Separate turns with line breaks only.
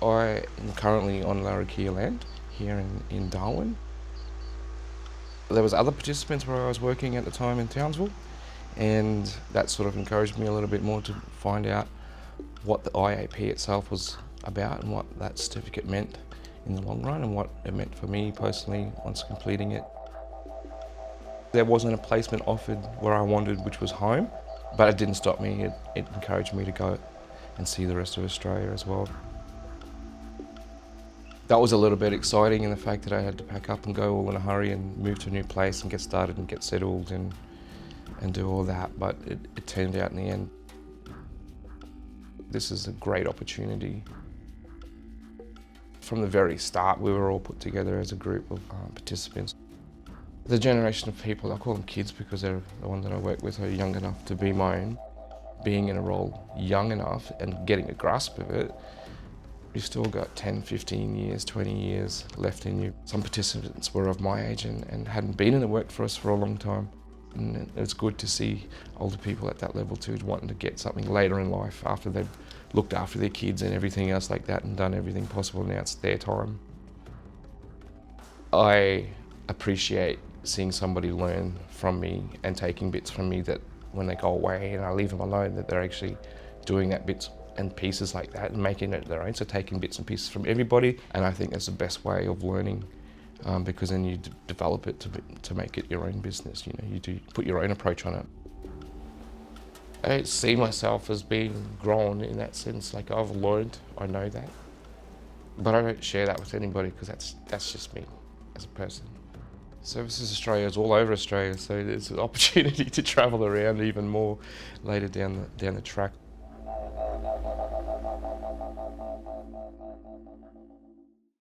I am currently on Larrakia land here in Darwin. There was other participants where I was working at the time in Townsville, and that sort of encouraged me a little bit more to find out what the IAP itself was about and what that certificate meant in the long run and what it meant for me personally once completing it. There wasn't a placement offered where I wanted, which was home, but it didn't stop me. It encouraged me to go and see the rest of Australia as well. That was a little bit exciting in the fact that I had to pack up and go all in a hurry and move to a new place and get started and get settled and do all that, but it turned out in the end. This is a great opportunity. From the very start, we were all put together as a group of participants. The generation of people, I call them kids because they're the ones that I work with, are young enough to be my own. Being in a role young enough and getting a grasp of it, you've still got 10, 15 years, 20 years left in you. Some participants were of my age and hadn't been in the workforce for a long time. And it's good to see older people at that level too, wanting to get something later in life after they've looked after their kids and everything else like that and done everything possible. Now it's their time. I appreciate seeing somebody learn from me and taking bits from me that when they go away and I leave them alone, that they're actually doing that bits and pieces like that and making it their own. So taking bits and pieces from everybody, and I think that's the best way of learning, because then you develop it to make it your own business. You know, you do put your own approach on it. I don't see myself as being grown in that sense. Like I've learned, I know that, but I don't share that with anybody because that's just me as a person. Services Australia is all over Australia, so there's an opportunity to travel around even more later down the track.